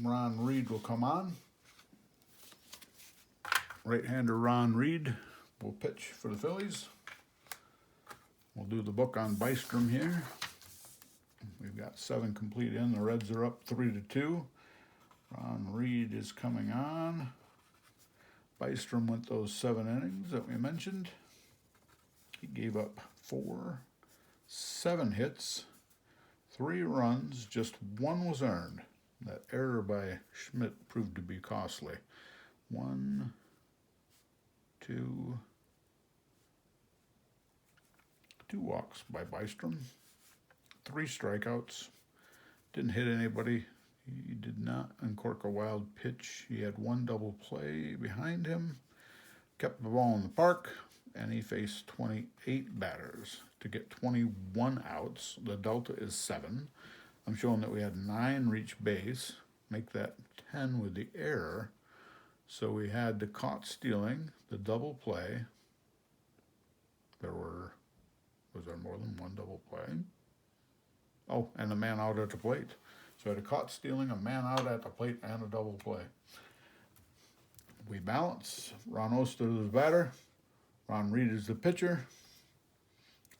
Ron Reed will come on. Right-hander Ron Reed will pitch for the Phillies. We'll do the book on Bystrom here. We've got 7 complete in. The Reds are up 3-2. Ron Reed is coming on. Bystrom went those 7 innings that we mentioned. He gave up 7 hits, 3 runs, just 1 was earned. That error by Schmidt proved to be costly. 1, 2 walks by Bystrom. 3 strikeouts. Didn't hit anybody. He did not uncork a wild pitch. He had 1 double play behind him. Kept the ball in the park, and he faced 28 batters to get 21 outs. The delta is 7. I'm showing that we had 9 reach base. Make that 10 with the error. So we had the caught stealing, the double play. Was there more than 1 double play? Oh, and a man out at the plate. So I had a caught stealing, a man out at the plate, and a double play. We balance. Ron Oster is the batter. Ron Reed is the pitcher.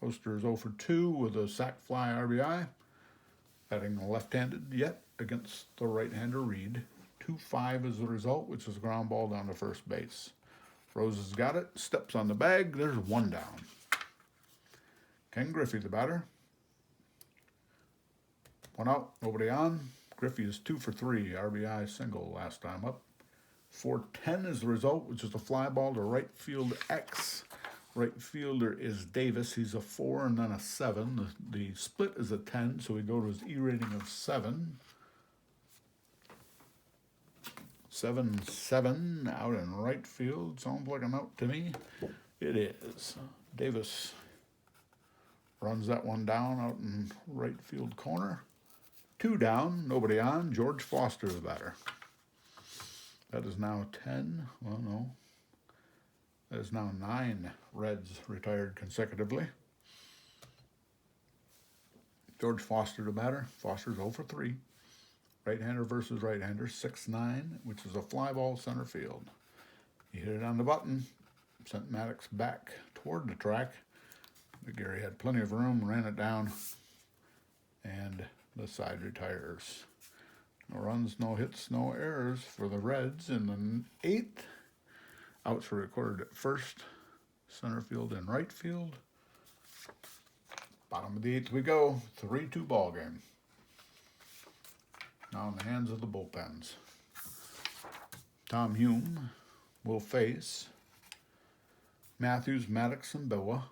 Oster is 0 for 2 with a sac fly RBI. Batting left-handed yet against the right-hander Reed. 2-5 is the result, which is a ground ball down to first base. Rose has got it. Steps on the bag. There's 1 down. Ken Griffey, the batter. 1 out, nobody on. Griffey is 2 for 3, RBI single last time up. 4-10 is the result, which is a fly ball to right field X. Right fielder is Davis. He's a 4 and then a 7. The split is a 10, so we go to his E rating of 7. 7-7 out in right field. Sounds like an out to me. It is. Davis runs that one down out in right field corner. 2 down, nobody on. George Foster, the batter. That is now 10. Well, no. That is now 9 Reds retired consecutively. George Foster, the batter. Foster's 0 for 3. Right-hander versus right-hander, 6-9, which is a fly ball center field. He hit it on the button, sent Maddox back toward the track. But Gary had plenty of room, ran it down, and the side retires. No runs, no hits, no errors for the Reds in the 8th. Outs were recorded at first, center field, and right field. Bottom of the 8th we go. 3-2 ball game. Now in the hands of the bullpens. Tom Hume will face Matthews, Maddox, and Biwa.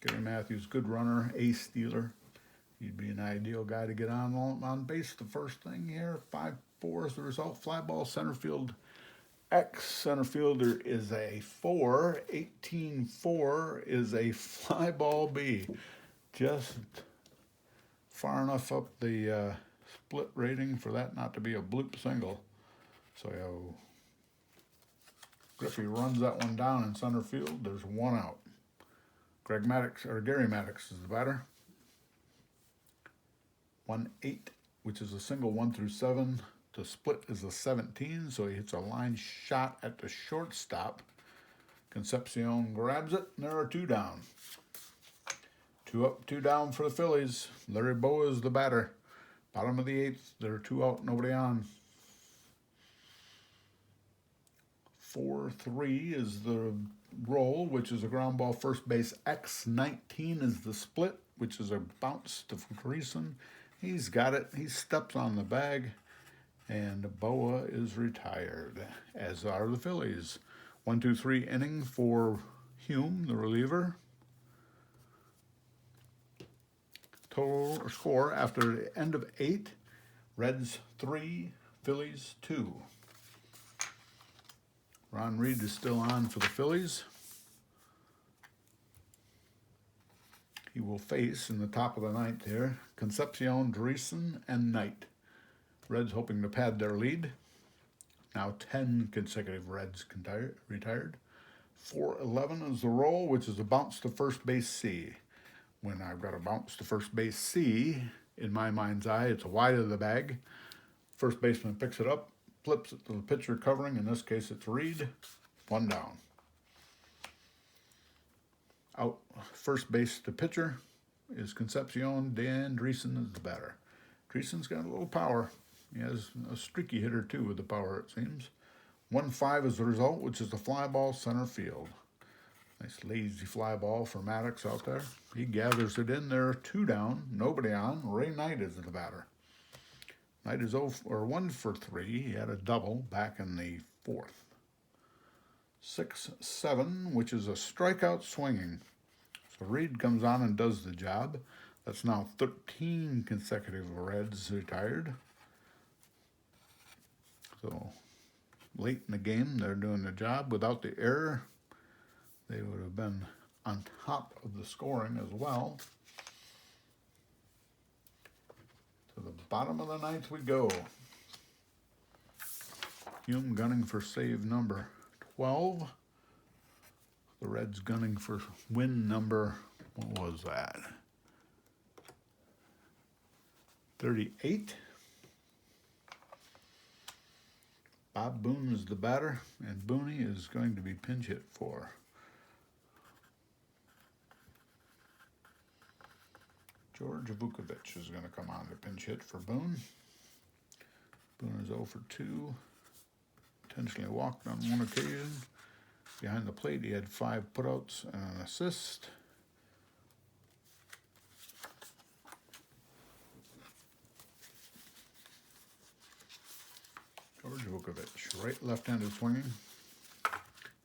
Gary Matthews, good runner, ace stealer. He'd be an ideal guy to get on base. The first thing here, 5-4 is the result. Fly ball, center field X. Center fielder is a 4. 18-4 is a fly ball B. Just far enough up the split rating for that not to be a bloop single. So Griffey runs that one down in center field. There's one out. Gary Maddox is the batter. 1-8, which is a single 1 through 7. The split is a 17, so he hits a line shot at the shortstop. Concepcion grabs it, and there are 2 down. 2 up, 2 down for the Phillies. Larry Bowa is the batter. Bottom of the 8th, there are 2 out, nobody on. 4-3 is the roll, which is a ground ball first base. X19 is the split, which is a bounce to Greason. He's got it. He steps on the bag, and Bowa is retired, as are the Phillies. 1-2-3 inning for Hume, the reliever. Total score after the end of 8, Reds 3, Phillies 2. Ron Reed is still on for the Phillies. He will face, in the top of the 9th here, Concepcion, Greason, and Knight. Reds hoping to pad their lead. Now 10 consecutive Reds retired. 4-11 is the roll, which is a bounce to first base C. When I've got a bounce to first base C, in my mind's eye, it's wide of the bag. First baseman picks it up, flips it to the pitcher covering. In this case, it's Reed. 1 down. Out first base to pitcher is Concepcion. Dan Greason is the batter. Greason's got a little power. He has a streaky hitter, too, with the power, it seems. 1-5 is the result, which is a fly ball center field. Nice lazy fly ball for Maddox out there. He gathers it in there, 2 down, nobody on. Ray Knight is the batter. Knight is 1 for 3. He had a double back in the 4th. 6-7, which is a strikeout swinging. So Reed comes on and does the job. That's now 13 consecutive Reds retired. So late in the game, they're doing the job. Without the error, they would have been on top of the scoring as well. To the bottom of the 9th we go. Hume gunning for save number 12. The Reds gunning for win number, what was that? 38. Bob Boone is the batter, and Booney is going to be pinch hit for. George Vukovic is going to come on to pinch hit for Boone. Boone is 0 for 2. Intentionally walked on 1 occasion. Behind the plate, he had 5 putouts and an assist. George Vukovic, right left-handed swinging. Got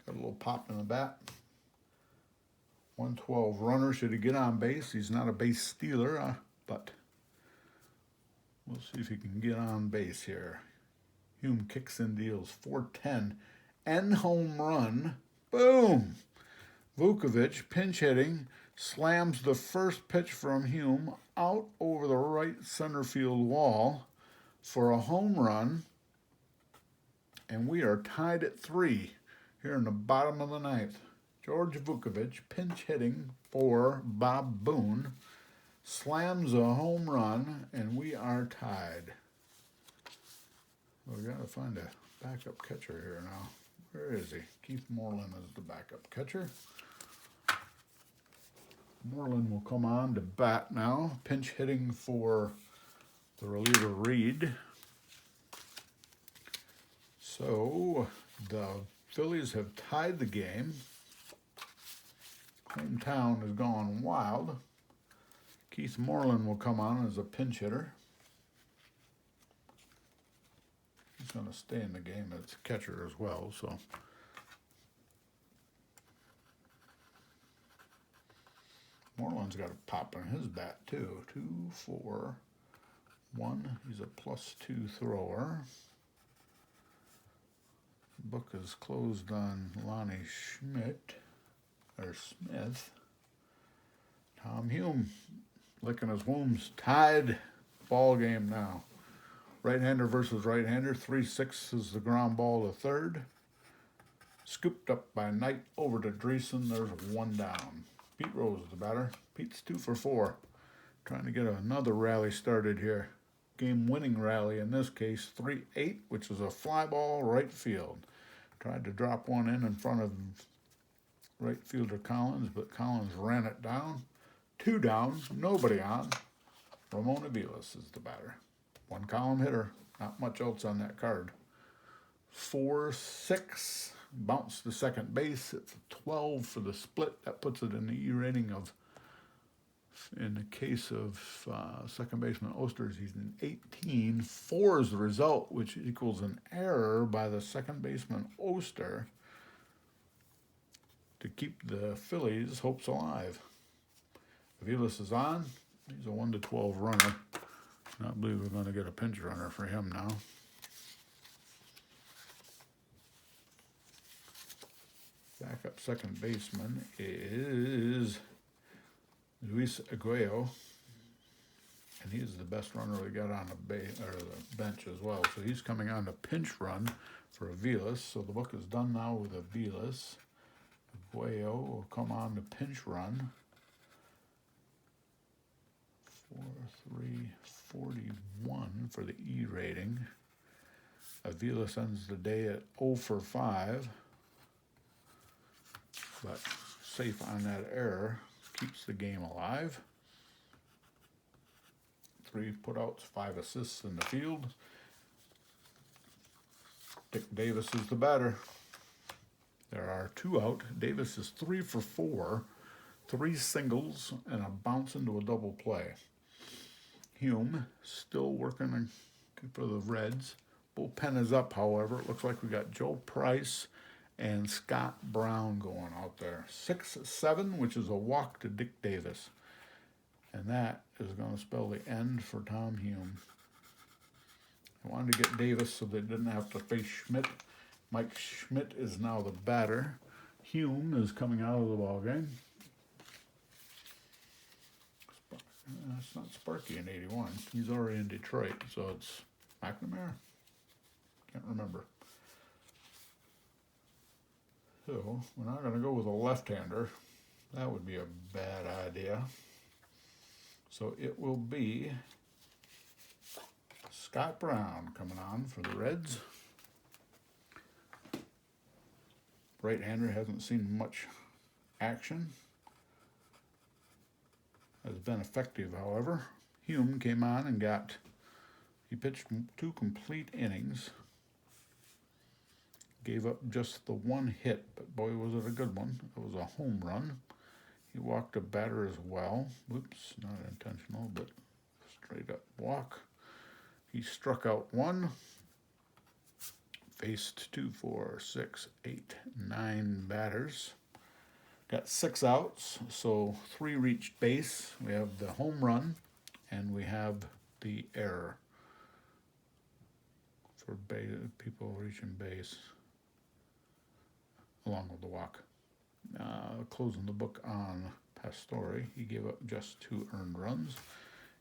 a little pop in the bat. 112 runner. Should he get on base? He's not a base stealer, but we'll see if he can get on base here. Hume kicks and deals 4-10 and home run. Boom! Vukovic, pinch hitting, slams the first pitch from Hume out over the right center field wall for a home run. And we are tied at 3 here in the bottom of the 9th. George Vukovic, pinch hitting for Bob Boone, slams a home run, and we are tied. We've got to find a backup catcher here now. Where is he? Keith Moreland is the backup catcher. Moreland will come on to bat now, pinch hitting for the reliever Reed. So the Phillies have tied the game. Hometown has gone wild. Keith Moreland will come on as a pinch hitter. He's going to stay in the game as a catcher as well, so. Moreland's got a pop on his bat, too. 2, 4, 1. He's a +2 thrower. Book is closed on Lonnie Smith. Tom Hume licking his wounds. Tied ball game now. Right-hander versus right-hander. 3-6 is the ground ball to third. Scooped up by Knight over to Dreesen. There's one down. Pete Rose, the batter. Pete's 2 for 4. Trying to get another rally started here. Game-winning rally in this case, 3-8, which is a fly ball right field. Tried to drop one in front of right fielder Collins, but Collins ran it down. 2 down, nobody on. Ramon Aviles is the batter. 1 column hitter, not much else on that card. 4-6, bounce to second base. It's a 12 for the split. That puts it in the E rating of, in the case of second baseman Osters, he's an 18. 4 is the result, which equals an error by the second baseman Oster to keep the Phillies' hopes alive. Aviles is on. He's a 1-12 runner. I believe we're going to get a pinch runner for him now. Backup second baseman is Luis Aguayo, and he's the best runner we got on the bench as well. So he's coming on to pinch run for Aviles. So the book is done now with Aviles. Aguayo will come on to pinch run. 4-3-41 for the E rating. Aviles ends the day at 0 for 5, but safe on that error. Keeps the game alive. 3 putouts, 5 assists in the field. Dick Davis is the batter. There are 2 out. Davis is 3 for 4, 3 singles, and a bounce into a double play. Hume still working for the Reds. Bullpen is up, however. It looks like we got Joe Price and Scott Brown going out there. 6-7, which is a walk to Dick Davis. And that is going to spell the end for Tom Hume. I wanted to get Davis so they didn't have to face Schmidt. Mike Schmidt is now the batter. Hume is coming out of the ballgame. It's not Sparky in 81. He's already in Detroit, so it's McNamara. Can't remember. So we're not going to go with a left-hander. That would be a bad idea. So it will be Scott Brown coming on for the Reds. Right-hander hasn't seen much action. Has been effective, however. Hume came on and he pitched 2 complete innings. Gave up just the 1 hit, but boy, was it a good one. It was a home run. He walked a batter as well. Whoops, not intentional, but straight up walk. He struck out 1. Faced 2, 4, 6, 8, 9 batters. Got 6 outs, so 3 reached base. We have the home run, and we have the error for people reaching base, along with the walk. Closing the book on Pastore, he gave up just 2 earned runs.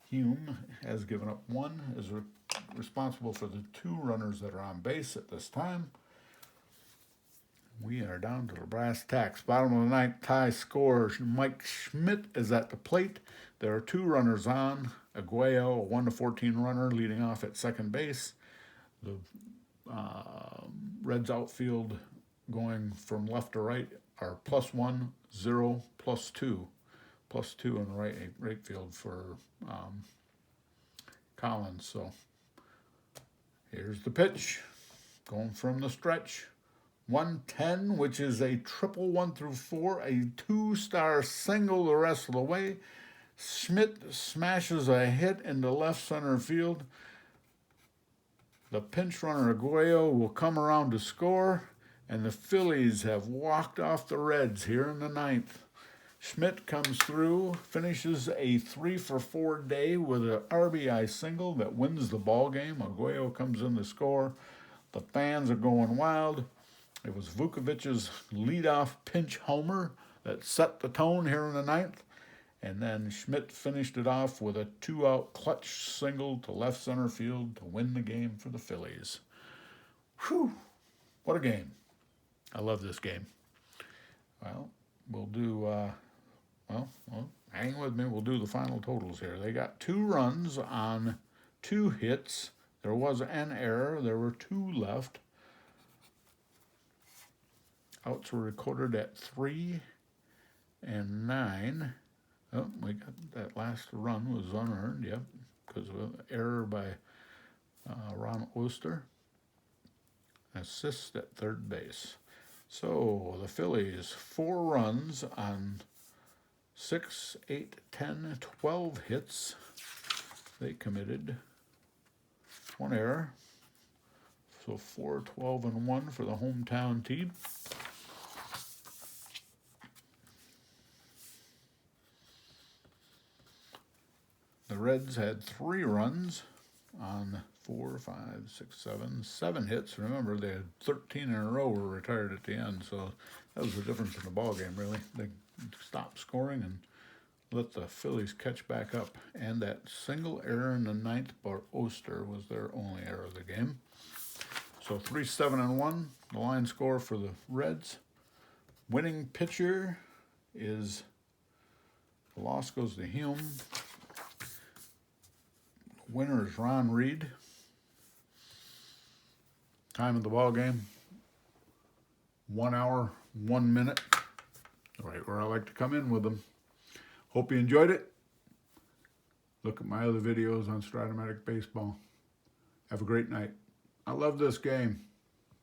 Hume has given up 1, is responsible for the 2 runners that are on base at this time. We are down to the brass tacks. Bottom of the 9th, tie scores. Mike Schmidt is at the plate. There are 2 runners on. Aguayo, a 1-14 runner, leading off at second base. The Reds outfield going from left to right are +1, 0, +2. +2 in the right field for Collins. So here's the pitch. Going from the stretch. 110, which is a triple 1 through 4, a 2-star single the rest of the way. Schmidt smashes a hit into left center field. The pinch runner Aguayo will come around to score, and the Phillies have walked off the Reds here in the 9th. Schmidt comes through, finishes a 3 for 4 day with an RBI single that wins the ball game. Aguayo comes in to score. The fans are going wild. It was Vukovic's leadoff pinch homer that set the tone here in the 9th. And then Schmidt finished it off with a 2-out clutch single to left center field to win the game for the Phillies. Whew, what a game. I love this game. Well, we'll do, well, hang with me. We'll do the final totals here. They got 2 runs on 2 hits. There was an error. There were 2 left. Outs were recorded at 3 and 9. Oh, we got that last run was unearned, yep, because of an error by Ron Oster. Assist at third base. So the Phillies, 4 runs on 6, 8, 10, 12 hits. They committed 1 error. So 4, 12, and 1 for the hometown team. The Reds had 3 runs on 4, 5, 6, 7 hits. Remember, they had 13 in a row were retired at the end, so that was the difference in the ball game, really. They stopped scoring and let the Phillies catch back up. And that single error in the 9th by Oster was their only error of the game. So 3, 7, and 1, the line score for the Reds. Winning pitcher is, the loss goes to Hume. Winner is Ron Reed. Time of the ball game, 1 hour, 1 minute. Right where I like to come in with them. Hope you enjoyed it. Look at my other videos on Stratomatic Baseball. Have a great night. I love this game.